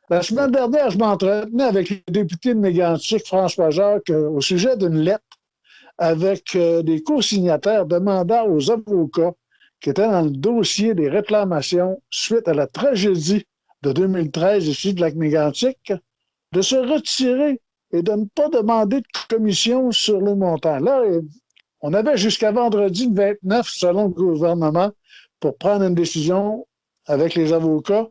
La semaine dernière, je m'entretenais avec le député de Mégantic, François Jacques, au sujet d'une lettre avec des co-signataires demandant aux avocats qui étaient dans le dossier des réclamations suite à la tragédie de 2013 ici de Lac-Mégantic de se retirer et de ne pas demander de commission sur le montant. Là, on avait jusqu'à vendredi 29, selon le gouvernement, pour prendre une décision avec les avocats.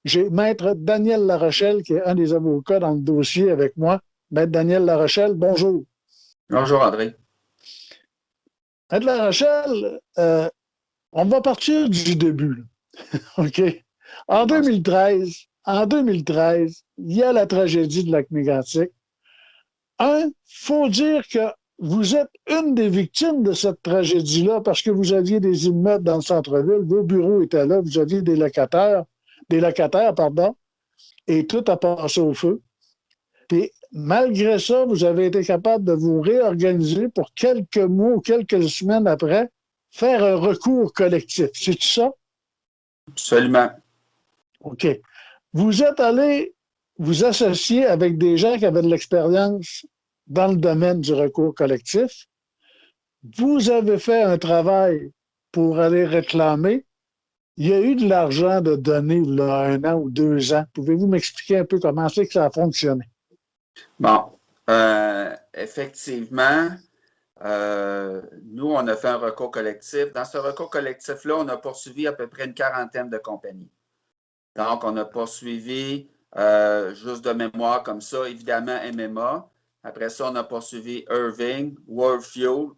J'ai Maître Daniel Larochelle, qui est un des avocats dans le dossier avec moi. Maître Daniel Larochelle, bonjour. Bonjour, André. Maître Larochelle, on va partir du début. OK? En 2013, il y a la tragédie de Lac-Mégantic. Il faut dire que vous êtes une des victimes de cette tragédie-là parce que vous aviez des immeubles dans le centre-ville, vos bureaux étaient là, vous aviez des locataires, et tout a passé au feu. Puis, malgré ça, vous avez été capable de vous réorganiser pour quelques mois ou quelques semaines après, faire un recours collectif. C'est ça? Absolument. OK. Vous êtes allé vous associer avec des gens qui avaient de l'expérience dans le domaine du recours collectif. Vous avez fait un travail pour aller réclamer. Il y a eu de l'argent de donner là, 1 an ou 2 ans. Pouvez-vous m'expliquer un peu comment c'est que ça a fonctionné? Bon, effectivement, nous, on a fait un recours collectif. Dans ce recours collectif-là, on a poursuivi à peu près une quarantaine de compagnies. Donc, on a poursuivi, juste de mémoire comme ça, évidemment, MMA. Après ça, on a poursuivi Irving, World Fuel,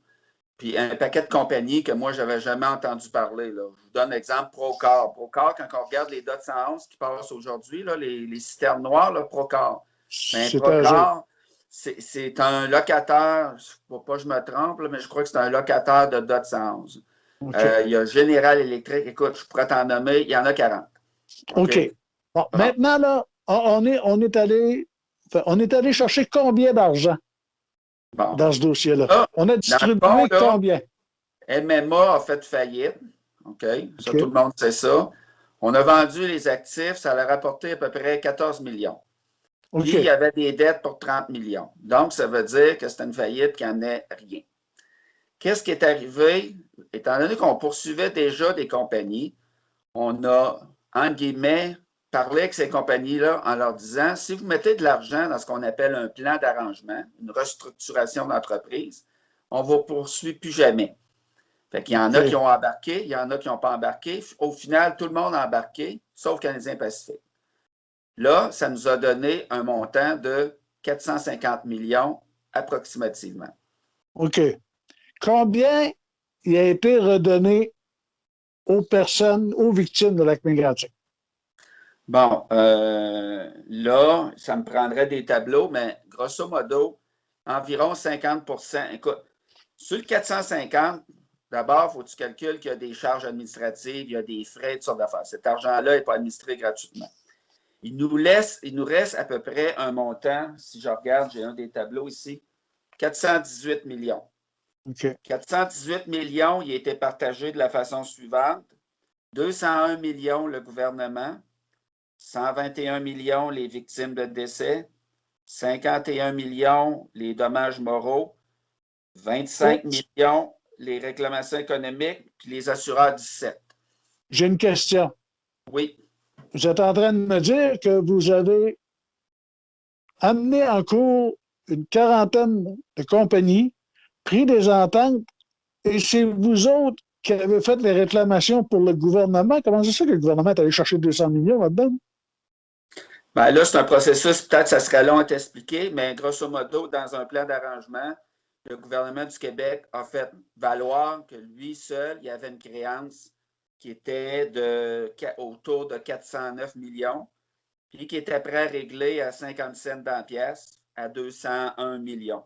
puis un paquet de compagnies que moi, je n'avais jamais entendu parler. Là. Je vous donne l'exemple Procar. Procar, quand on regarde les DOT 111 qui passent aujourd'hui, les citernes noires, là, Procar. Mais C'est un jeu. Procar, c'est un locataire, il ne faut pas que je me trompe, là, mais je crois que c'est un locataire de DOT 111. OK. Il y a General Electric, écoute, je pourrais t'en nommer, il y en a 40. OK. Bon, Bon. maintenant, là, on est allé chercher combien d'argent Bon. dans ce dossier-là? Là, On a dans le fond, distribué là, combien? MMA a fait faillite. OK? Ça, OK. tout le monde sait ça. On a vendu les actifs, ça a rapporté à peu près 14 millions. Puis, il y OK. avait des dettes pour 30 millions. Donc, ça veut dire que c'était une faillite qui n'en est rien. Qu'est-ce qui est arrivé? Étant donné qu'on poursuivait déjà des compagnies, on a, entre guillemets, parlé avec ces compagnies-là en leur disant, si vous mettez de l'argent dans ce qu'on appelle un plan d'arrangement, une restructuration d'entreprise, on ne vous poursuit plus jamais. Fait qu'il y en a qui ont embarqué, il y en a qui n'ont pas embarqué. Au final, tout le monde a embarqué, sauf Canadien Pacifique. Là, ça nous a donné un montant de 450 millions approximativement. OK. Combien il a été redonné aux personnes, aux victimes de Lac-Mégantic? Bon, là, ça me prendrait des tableaux, mais grosso modo, environ 50 %. Écoute, sur le 450, d'abord, il faut que tu calcules qu'il y a des charges administratives, il y a des frais, toutes sortes d'affaires. Cet argent-là n'est pas administré gratuitement. Il nous reste à peu près un montant, si je regarde, j'ai un des tableaux ici, 418 millions. OK. 418 millions, il a été partagé de la façon suivante. 201 millions le gouvernement, 121 millions les victimes de décès, 51 millions les dommages moraux, 25 millions les réclamations économiques, puis les assureurs 17. J'ai une question. Oui. Vous êtes en train de me dire que vous avez amené en cours une quarantaine de compagnies, pris des ententes, et c'est vous autres qui avez fait les réclamations pour le gouvernement. Comment c'est ça que le gouvernement est allé chercher 200 millions là-dedans? Ben là, c'est un processus, peut-être ça serait long à t'expliquer, mais grosso modo, dans un plan d'arrangement, le gouvernement du Québec a fait valoir que lui seul, il avait une créance qui était autour de 409 millions, puis qui était prêt à régler à 50 cents dans la pièce à 201 millions.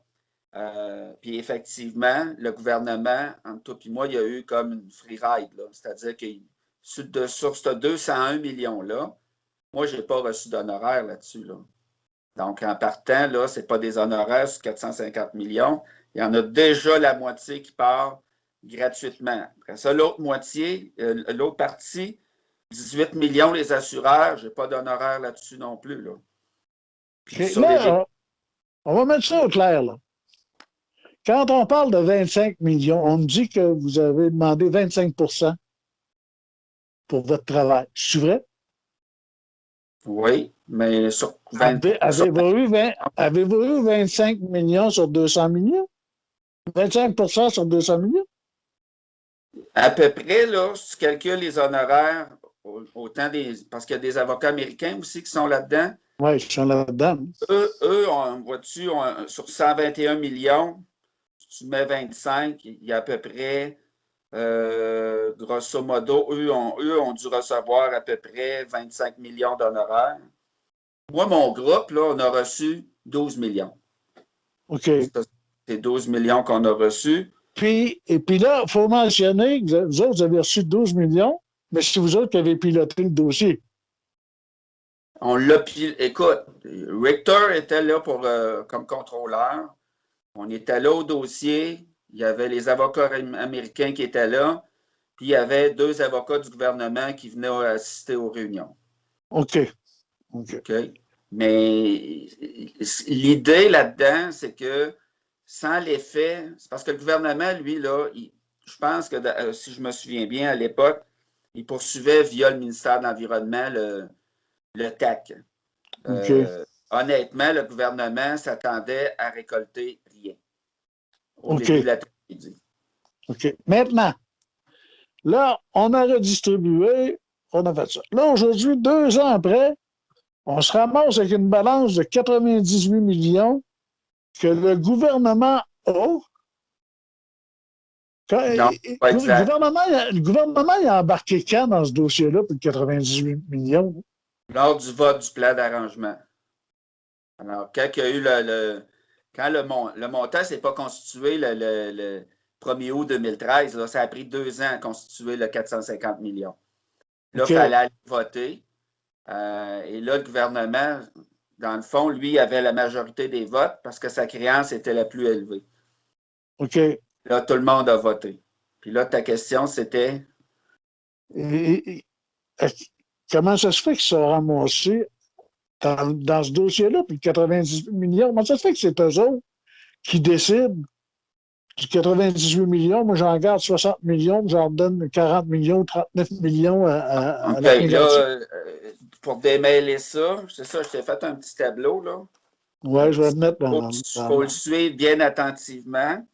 Puis effectivement, le gouvernement, entre toi et moi, il y a eu comme une free ride, c'est-à-dire que sur ce 201 millions-là, moi, je n'ai pas reçu d'honoraires là-dessus. Là. Donc, en partant, là, ce n'est pas des honoraires sur 450 millions. Il y en a déjà la moitié qui part gratuitement. Après ça, l'autre moitié, l'autre partie, 18 millions les assureurs, je n'ai pas d'honoraires là-dessus non plus. Là. Puis OK. sur les Là, on va mettre ça au clair. Là. Quand on parle de 25 millions, on me dit que vous avez demandé 25 pour votre travail. C'est vrai? oui, mais sur 20, Avez-vous eu 25 millions sur 200 millions? 25 sur 200 millions? à peu près, là, si tu calcules les honoraires, autant parce qu'il y a des avocats américains aussi qui sont là-dedans. Oui, je suis là-dedans. Vois-tu, sur 121 millions, si tu mets 25, il y a à peu près, grosso modo, eux ont dû recevoir à peu près 25 millions d'honoraires. Moi, mon groupe, là, on a reçu 12 millions. OK. C'est 12 millions qu'on a reçus. Et puis là, il faut mentionner que vous autres, vous avez reçu 12 millions, mais c'est vous autres qui avez piloté le dossier. On l'a écoute, Richter était là comme contrôleur. On était là au dossier. Il y avait les avocats américains qui étaient là. Puis il y avait 2 avocats du gouvernement qui venaient assister aux réunions. OK. OK. OK? Mais l'idée là-dedans, c'est que sans les faits, c'est parce que le gouvernement, lui, là, je pense que si je me souviens bien, à l'époque, il poursuivait via le ministère de l'Environnement le TAC. OK. Honnêtement, le gouvernement s'attendait à récolter rien au début de OK. la tragédie. OK. Maintenant, là, on a redistribué, on a fait ça. Là, aujourd'hui, 2 ans après, on se ramasse avec une balance de 98 millions que le gouvernement a. Non, pas exact. Le gouvernement il a embarqué quand dans ce dossier-là pour 98 millions? Lors du vote du plan d'arrangement. Alors, quand il y a eu quand le montant ne s'est pas constitué le 1er août 2013, là, ça a pris 2 ans à constituer le 450 millions. Là, il OK. fallait aller voter. Et là, le gouvernement, dans le fond, lui, avait la majorité des votes parce que sa créance était la plus élevée. OK. Là, tout le monde a voté. Puis là, ta question, c'était. Et, comment ça se fait qu'ils sont ramassés dans ce dossier-là, puis 98 millions? Comment ça se fait que c'est eux autres qui décident du 98 millions? Moi, j'en garde 60 millions, j'en donne 40 millions, 39 millions à OK, l'organisation. là, pour démêler ça, c'est ça, je t'ai fait un petit tableau, là. Oui, je vais le mettre Il faut le suivre bien attentivement.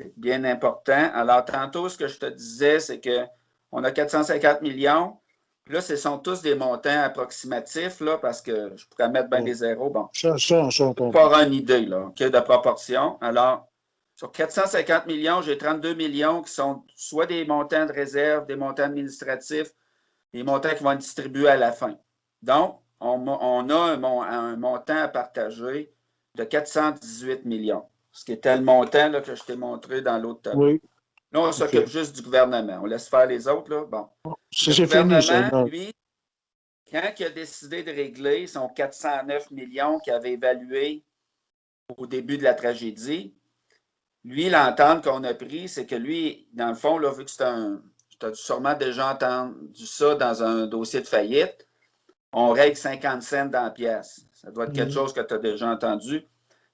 C'est bien important. Alors, tantôt, ce que je te disais, c'est qu'on a 450 millions. Puis là, ce sont tous des montants approximatifs, là, parce que je pourrais mettre bien des zéros. Bon, ça, on s'en pour comprend. avoir une idée, là, OK, de proportion. Alors, sur 450 millions, j'ai 32 millions qui sont soit des montants de réserve, des montants administratifs, des montants qui vont être distribués à la fin. Donc, on a un montant à partager de 418 millions, ce qui était le montant là, que je t'ai montré dans l'autre tableau. Oui. Là, on s'occupe OK. juste du gouvernement. On laisse faire les autres. Là. Bon. Le C'est fini, ça. gouvernement, lui, quand il a décidé de régler son 409 millions qu'il avait évalué au début de la tragédie, lui, l'entente qu'on a pris, c'est que lui, dans le fond, là, vu que c'est tu as sûrement déjà entendu ça dans un dossier de faillite, on règle 50 cents dans la pièce. Ça doit être quelque chose que tu as déjà entendu.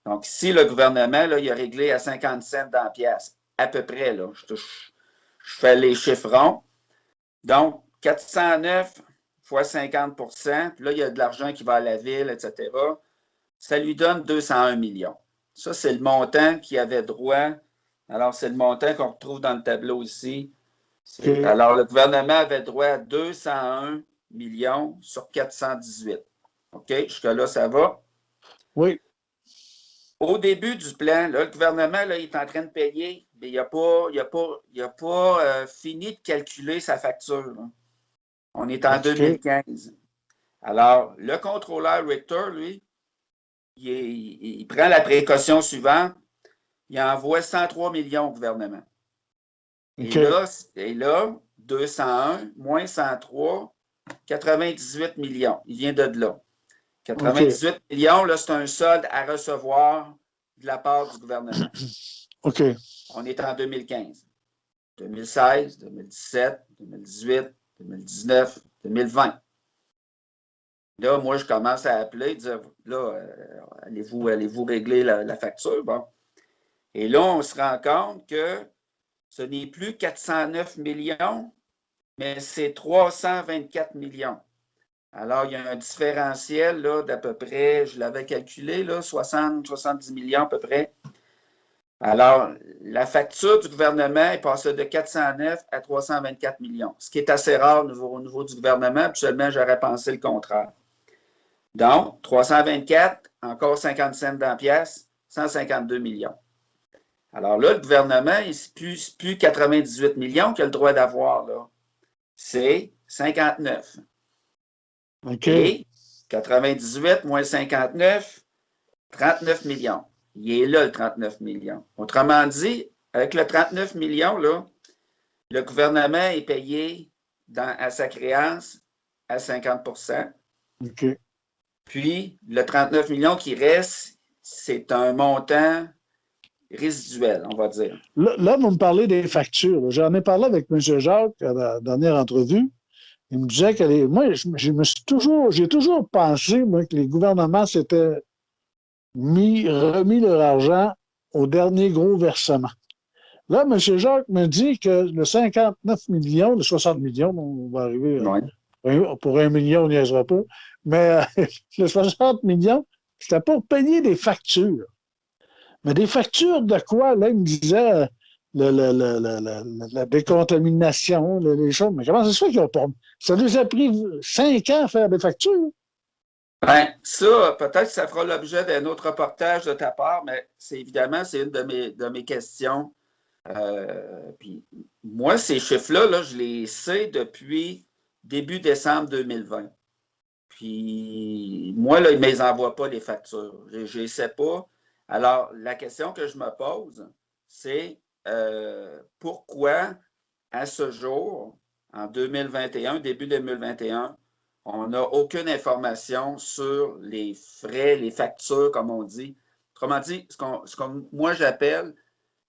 Donc, ici, le gouvernement, là, il a réglé à 50 cents dans la pièce. À peu près, là. Je fais les chiffres ronds. Donc, 409 fois 50 puis là, il y a de l'argent qui va à la ville, etc. Ça lui donne 201 millions. Ça, c'est le montant qui avait droit. Alors, c'est le montant qu'on retrouve dans le tableau ici. OK. Alors, le gouvernement avait droit à 201 millions sur 418. OK? Jusque-là, ça va. Oui. Au début du plan, là, le gouvernement là, il est en train de payer, mais il n'a pas fini de calculer sa facture. Là. On est en OK. 2015. Alors, le contrôleur Richter, lui, il prend la précaution suivante. Il envoie 103 millions au gouvernement. Et OK. là, 201 moins 103, 98 millions. Il vient de là. OK. 98 millions, là, c'est un solde à recevoir de la part du gouvernement. OK. On est en 2015. 2016, 2017, 2018, 2019, 2020. Là, moi, je commence à appeler, dire, là, allez-vous régler la facture? Bon. Et là, on se rend compte que ce n'est plus 409 millions, mais c'est 324 millions. Alors, il y a un différentiel là, d'à peu près, je l'avais calculé, là, 70 millions à peu près. Alors, la facture du gouvernement est passée de 409 à 324 millions, ce qui est assez rare au niveau du gouvernement. Habituellement, j'aurais pensé le contraire. Donc, 324, encore 50 cents dans la pièce, 152 millions. Alors là, le gouvernement, c'est plus 98 millions qu'il a le droit d'avoir, là. C'est 59. OK. Et 98 moins 59, 39 millions. Il est là, le 39 millions. Autrement dit, avec le 39 millions, là, le gouvernement est payé à sa créance à 50 %. OK. Puis, le 39 millions qui reste, c'est un montant résiduel, on va dire. Là, vous me parlez des factures. J'en ai parlé avec M. Jacques à la dernière entrevue. Il me disait que moi, j'ai toujours pensé, moi, que les gouvernements s'étaient remis leur argent au dernier gros versement. Là, M. Jacques me dit que le 59 millions, le 60 millions, on va arriver pour 1 million, on n'y niaisera pas, mais le 60 millions, c'était pour payer des factures. Mais des factures de quoi? Là, il me disait la décontamination, les choses. Mais comment ça se fait qu'ils ont pas. Ça nous a pris 5 ans à faire des factures? Bien, ça, peut-être que ça fera l'objet d'un autre reportage de ta part, mais c'est évidemment, c'est une de mes questions. Puis moi, ces chiffres-là, là, je les sais depuis début décembre 2020. Puis moi, là, ils ne me les envoient pas, les factures. Je ne les sais pas. Alors, la question que je me pose, c'est pourquoi, à ce jour, en 2021, début 2021, on n'a aucune information sur les frais, les factures, comme on dit. Autrement dit, ce que moi j'appelle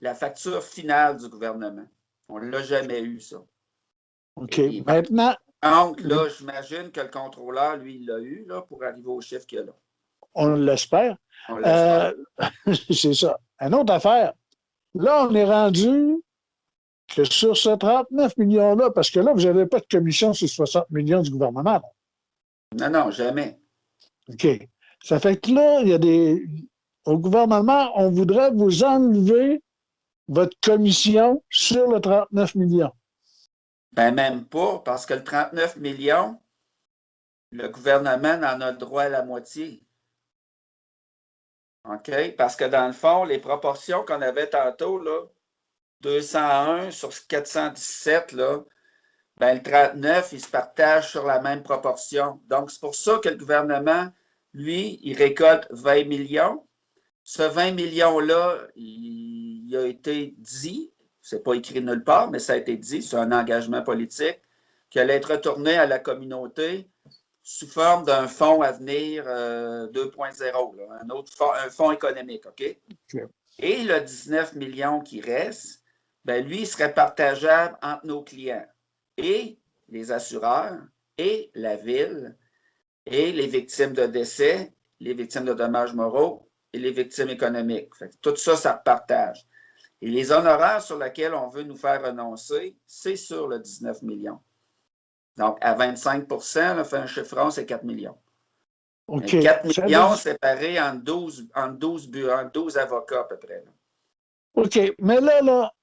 la facture finale du gouvernement. On ne l'a jamais eu, ça. OK. Et Maintenant. donc, là, j'imagine que le contrôleur, lui, il l'a eu là, pour arriver au chiffre qu'il y a là. On l'espère. On l'espère. C'est ça. Une autre affaire. Là, on est rendu que sur ce 39 millions-là, parce que là, vous n'avez pas de commission sur 60 millions du gouvernement. Non, non, jamais. OK. Ça fait que là, il y a au gouvernement, on voudrait vous enlever votre commission sur le 39 millions. Ben, même pas, parce que le 39 millions, le gouvernement n'en a le droit à la moitié. OK? Parce que dans le fond, les proportions qu'on avait tantôt, là, 201 sur 417, là, ben, le 39, il se partage sur la même proportion. Donc, c'est pour ça que le gouvernement, lui, il récolte 20 millions. Ce 20 millions-là, il a été dit, c'est pas écrit nulle part, mais ça a été dit, c'est un engagement politique, qui allait être retourné à la communauté sous forme d'un fonds à venir 2.0, un autre fonds, un fonds économique, OK? Okay. Et le 19 millions qui reste, ben lui, il serait partageable entre nos clients et les assureurs et la ville et les victimes de décès, les victimes de dommages moraux et les victimes économiques. Fait que tout ça, ça partage. Et les honoraires sur lesquels on veut nous faire renoncer, c'est sur le 19 millions. Donc, à 25 là, fait un chiffron, c'est 4 millions. Okay. 4 millions séparés en 12 avocats à peu près. Là. OK. Mais là,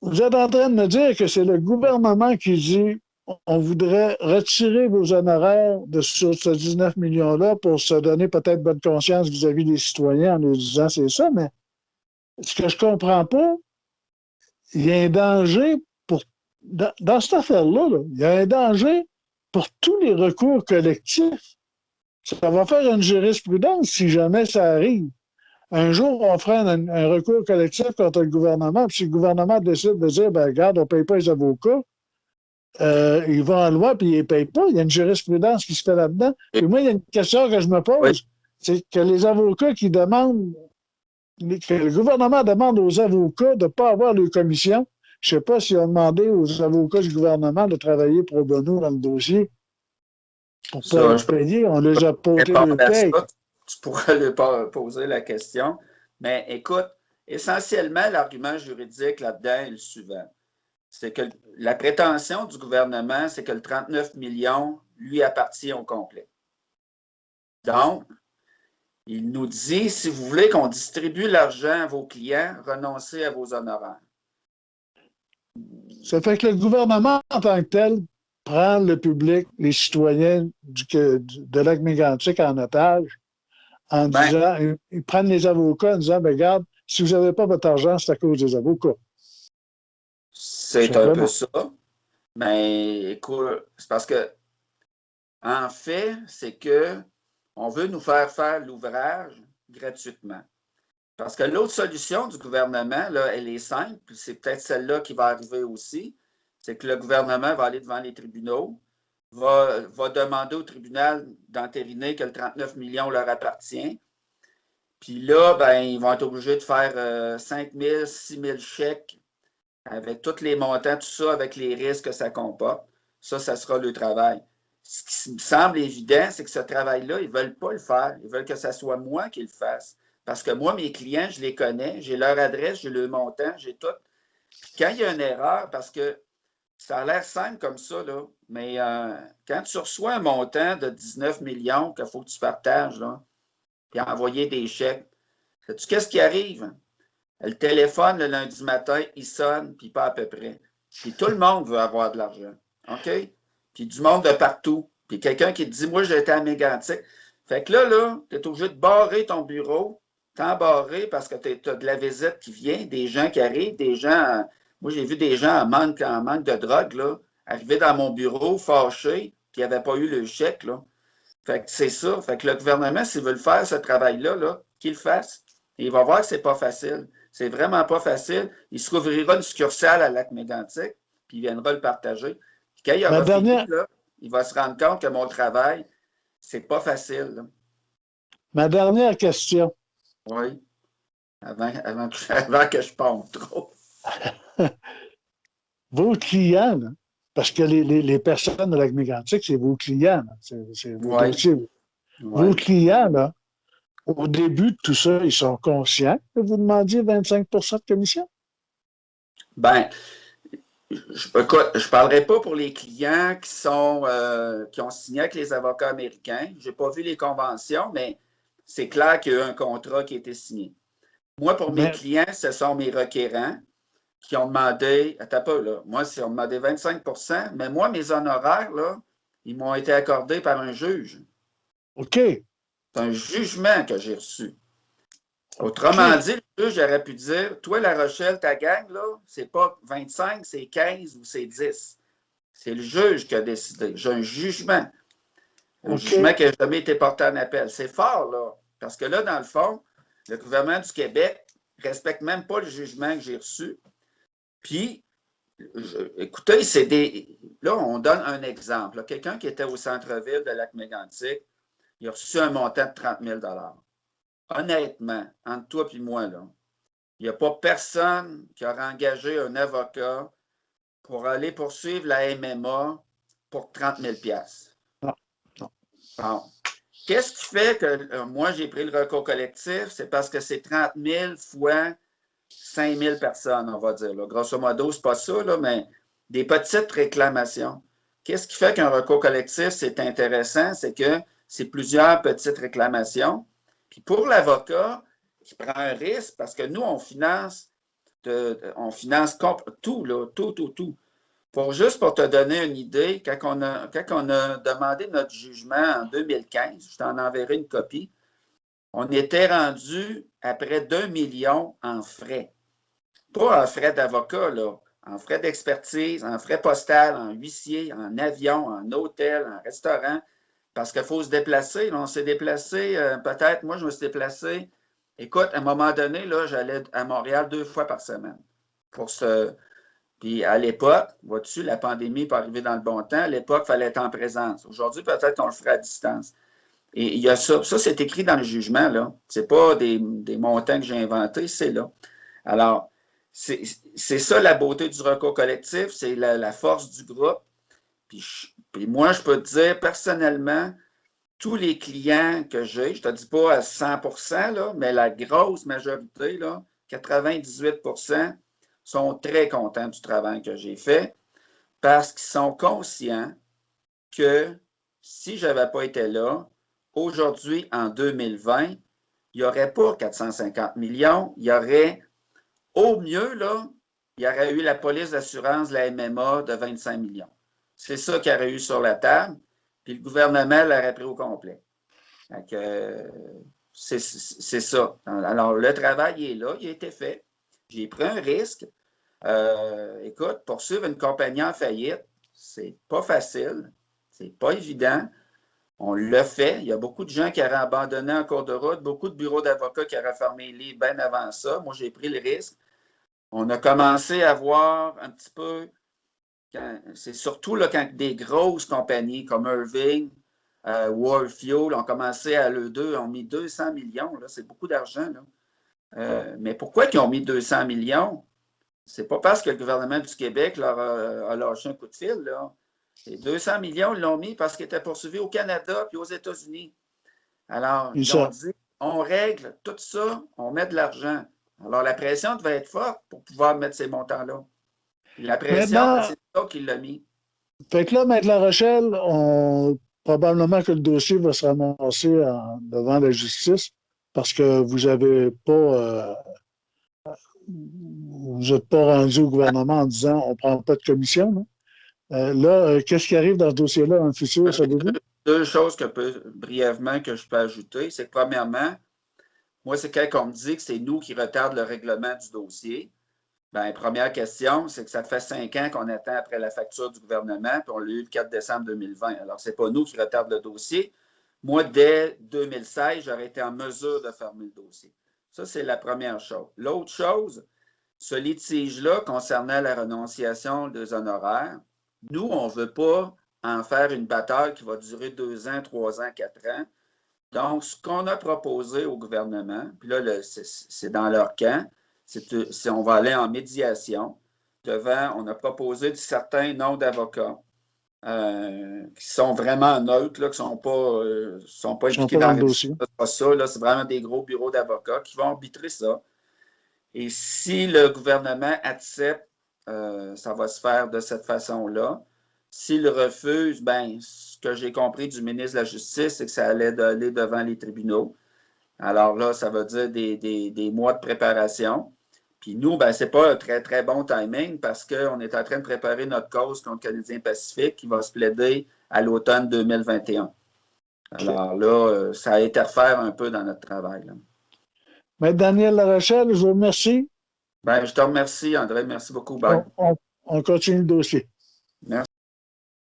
vous êtes en train de me dire que c'est le gouvernement qui dit on voudrait retirer vos honoraires sur ce 19 millions-là pour se donner peut-être bonne conscience vis-à-vis des citoyens en nous disant c'est ça, mais ce que je comprends pas, il y a un danger dans cette affaire-là, il y a un danger pour tous les recours collectifs. Ça va faire une jurisprudence si jamais ça arrive. Un jour, on fera un recours collectif contre le gouvernement, puis si le gouvernement décide de dire, ben regarde, on ne paye pas les avocats, il va en loi, puis il ne les paye pas. Il y a une jurisprudence qui se fait là-dedans. Puis moi, il y a une question que je me pose, oui. C'est que les avocats qui demandent, que le gouvernement demande aux avocats de ne pas avoir de commission. Je ne sais pas s'ils ont demandé aux avocats du gouvernement de travailler pro bono dans le dossier. Pour pas Ça, je être payés, on les a peux posés répondre le à paye. ça. Tu pourras lui poser la question. Mais écoute, essentiellement, l'argument juridique là-dedans est le suivant. C'est que la prétention du gouvernement, c'est que le 39 millions lui appartient au complet. Donc, il nous dit, si vous voulez qu'on distribue l'argent à vos clients, renoncez à vos honoraires. Ça fait que le gouvernement, en tant que tel, prend le public, les citoyens de Lac-Mégantic en otage, en Ben, disant, ils prennent les avocats en disant, ben, regarde, si vous n'avez pas votre argent, c'est à cause des avocats. Tout c'est un peu simplement. ça. Mais écoute, c'est parce que, en fait, c'est que on veut nous faire l'ouvrage gratuitement. Parce que l'autre solution du gouvernement, là, elle est simple, puis c'est peut-être celle-là qui va arriver aussi, c'est que le gouvernement va aller devant les tribunaux, va demander au tribunal d'entériner que le 39 millions leur appartient. Puis là, ben, ils vont être obligés de faire 5 000, 6 000 chèques avec tous les montants, tout ça, avec les risques que ça comporte. Ça sera le travail. Ce qui me semble évident, c'est que ce travail-là, ils ne veulent pas le faire. Ils veulent que ce soit moi qui le fasse. Parce que moi, mes clients, je les connais, j'ai leur adresse, j'ai le montant, j'ai tout. Puis quand il y a une erreur, parce que ça a l'air simple comme ça, là, mais quand tu reçois un montant de 19 millions qu'il faut que tu partages, là, puis envoyer des chèques, sais-tu qu'est-ce qui arrive? Le téléphone, le lundi matin, il sonne, puis pas à peu près. Puis tout le monde veut avoir de l'argent. OK? Puis du monde de partout. Puis quelqu'un qui te dit, moi, j'ai été à Mégantic. Fait que là, tu es obligé de barrer ton bureau, t'embarrer parce que tu as de la visite qui vient, des gens qui arrivent, des gens. Moi, j'ai vu des gens en manque de drogue, là, arriver dans mon bureau, fâchés, puis ils n'avaient pas eu le chèque, là. Fait que c'est ça. Fait que le gouvernement, s'il veut le faire, ce travail-là, là, qu'il le fasse. Et il va voir que c'est pas facile. C'est vraiment pas facile. Il se rouvrira une succursale à Lac-Mégantic, puis il viendra le partager. Puis quand il Ma aura fini, dernière, là, il va se rendre compte que mon travail, c'est pas facile, là. ma dernière question. Oui, avant que je pompe trop. Vos clients, là, parce que les personnes de Lac-Mégantic, c'est vos clients, c'est vos Oui, dossiers. Vos oui. clients, là, au début de tout ça, ils sont conscients que vous demandiez 25 de commission? Ben, écoute, je ne parlerai pas pour les clients qui ont signé avec les avocats américains. Je n'ai pas vu les conventions, mais c'est clair qu'il y a eu un contrat qui a été signé. Moi, pour mes Mais, clients, ce sont mes requérants qui ont demandé, attends pas, là, moi, ils ont demandé 25 mais moi, mes honoraires, là, ils m'ont été accordés par un juge. OK, C'est un jugement que j'ai reçu. Autrement OK, dit, le juge aurait pu dire, toi, La Rochelle, ta gang, là, c'est pas 25, c'est 15 ou c'est 10. C'est le juge qui a décidé. J'ai un jugement. Un jugement OK. qui n'a jamais été porté en appel. C'est fort, là. Parce que là, dans le fond, le gouvernement du Québec ne respecte même pas le jugement que j'ai reçu. Puis, écoutez, c'est des. Là, on donne un exemple. Quelqu'un qui était au centre-ville de Lac-Mégantic, il a reçu un montant de 30 000 Honnêtement, entre toi et moi, là, il n'y a pas personne qui aura engagé un avocat pour aller poursuivre la MMA pour 30 000 Non, non. Bon. Qu'est-ce qui fait que moi, j'ai pris le recours collectif? C'est parce que c'est 30 000 fois 5 000 personnes, on va dire. Là. Grosso modo, ce n'est pas ça, là, mais des petites réclamations. Qu'est-ce qui fait qu'un recours collectif, c'est intéressant? C'est que c'est plusieurs petites réclamations. Puis pour l'avocat, qui prend un risque, parce que nous, on finance tout, là, tout. Juste pour te donner une idée, quand on a demandé notre jugement en 2015, je t'en enverrai une copie, on était rendu à près d'1 million en frais. Pas en frais d'avocat, là, en frais d'expertise, en frais postal, en huissier, en avion, en hôtel, en restaurant, parce qu'il faut se déplacer. Là, on s'est déplacé, peut-être, moi, je me suis déplacé. Écoute, à un moment donné, là, j'allais à Montréal 2 fois par semaine pour ce. Puis à l'époque, vois-tu, la pandémie peut arriver dans le bon temps. À l'époque, il fallait être en présence. Aujourd'hui, peut-être qu'on le ferait à distance. Et il y a ça. Ça, c'est écrit dans le jugement, là. Ce n'est pas des montants que j'ai inventés, c'est là. Alors, c'est ça la beauté du recours collectif, c'est la force du groupe. Puis moi, je peux te dire personnellement, tous les clients que j'ai, je ne te dis pas à 100%, là, mais la grosse majorité, là, 98%, sont très contents du travail que j'ai fait parce qu'ils sont conscients que si je n'avais pas été là, aujourd'hui, en 2020, il n'y aurait pas 450 millions, il y aurait au mieux, là, il y aurait eu la police d'assurance de la MMA de 25 millions. C'est ça qu'il y aurait eu sur la table, puis le gouvernement l'aurait pris au complet. C'est ça. Alors, le travail est là, il a été fait. J'ai pris un risque. Écoute, poursuivre une compagnie en faillite, c'est pas facile, c'est pas évident. On l'a fait. Il y a beaucoup de gens qui auraient abandonné en cours de route, beaucoup de bureaux d'avocats qui auraient fermé les livres bien avant ça. Moi, j'ai pris le risque. On a commencé à voir un petit peu, c'est surtout là, quand des grosses compagnies comme Irving, World Fuel ont commencé à eux deux, ont mis 200 millions. C'est beaucoup d'argent. Mais pourquoi ils ont mis 200 millions? C'est pas parce que le gouvernement du Québec leur a lâché un coup de fil. Là. Les 200 millions, ils l'ont mis parce qu'ils étaient poursuivis au Canada puis aux États-Unis. Alors, C'est ils ont ça. dit, on règle tout ça, on met de l'argent. Alors, la pression devait être forte pour pouvoir mettre ces montants-là. Puis la pression, ben, Maintenant, c'est ça qui l'a mis. fait que là, Maître La Rochelle, probablement que le dossier va se ramasser devant la justice parce que vous n'êtes pas rendu au gouvernement en disant on ne prend pas de commission. Non? Qu'est-ce qui arrive dans ce dossier-là dans le futur, savez-vous? Deux choses brièvement que je peux ajouter, c'est que premièrement, moi, c'est quand on me dit que c'est nous qui retardent le règlement du dossier. Bien, première question, c'est que ça fait 5 ans qu'on attend après la facture du gouvernement, puis on l'a eu le 4 décembre 2020. Alors, ce n'est pas nous qui retardent le dossier. Moi, dès 2016, j'aurais été en mesure de fermer le dossier. Ça, c'est la première chose. L'autre chose, ce litige-là concernant la renonciation des honoraires, nous, on ne veut pas en faire une bataille qui va durer 2 ans, 3 ans, 4 ans. Donc, ce qu'on a proposé au gouvernement, puis là, c'est dans leur camp, c'est on va aller en médiation. On a proposé certains noms d'avocats qui sont vraiment neutres, là, qui ne sont pas Ils ne sont impliqués pas dans dans la le révision. dossier. C'est pas ça, là, c'est vraiment des gros bureaux d'avocats qui vont arbitrer ça. Et si le gouvernement accepte, ça va se faire de cette façon-là. S'il refuse, ben, ce que j'ai compris du ministre de la Justice, c'est que ça allait aller devant les tribunaux. Alors là, ça veut dire des mois de préparation. Puis nous, ben, ce n'est pas un très, très bon timing parce qu'on est en train de préparer notre cause contre le Canadien Pacifique qui va se plaider à l'automne 2021. Alors là, ça interfère un peu dans notre travail. Là. Maître Daniel Larochelle, je vous remercie. Ben, je te remercie, André. Merci beaucoup. Bye. On continue le dossier. Merci.